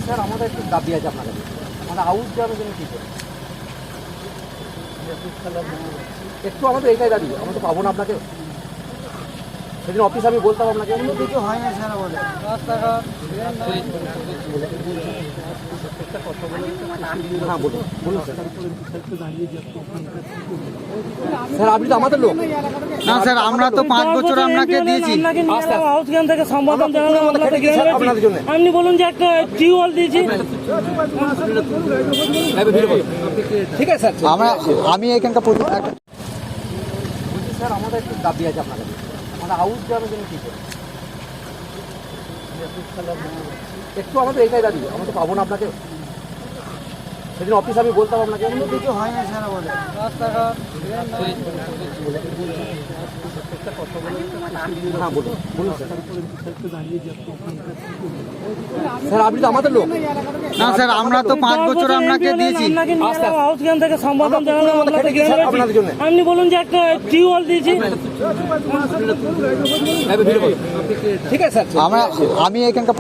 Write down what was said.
Sir আমাদের একটু দাবি আছে আপনার কাছে, আমাদের আউট গ্রামের জন্য কী করে একটু আমাদের এইটাই দাবি, আমরা তো পাবো না আপনাকে। সেদিন অফিস আমি বলতাম আপনাকে, কিছু হয় না স্যার আমাদের রাস্তাঘাট হ্যাঁ বলুন বলুন স্যার। স্যার আপনি তো আমাদের লোক না স্যার, আমরা তো 5 বছর আপনাকে দিয়েছি। হাউসগ্রাম থেকে সম্বোধন জানালাম আপনাদের জন্য। আপনি বলুন যে একটা টিউবওয়েল দিয়েছি। ঠিক আছে স্যার, আমি এখানকার বলছি স্যার আমাদের একটু দাবি আছে আপনার কাছে, আমাদের আউট গ্রামের জন্য কী করে একটু আমাদের এইটাই দাবি, আমরা তো পাবো না আপনাকে। সেদিন অফিস আমি বলতাম আপনাকে, কিছু হয় না স্যার আমাদের রাস্তাঘাট হ্যাঁ বলুন বলুন স্যার। স্যার আপনি তো আমাদের লোক না স্যার, আমরা তো 5 বছর আপনাকে দিয়েছি। হাউসগ্রাম থেকে সম্বোধন জানালাম আপনাদের জন্য। আপনি বলুন যে একটা টিউবওয়েল দিয়েছি। ঠিক আছে স্যার, আমি এখানকার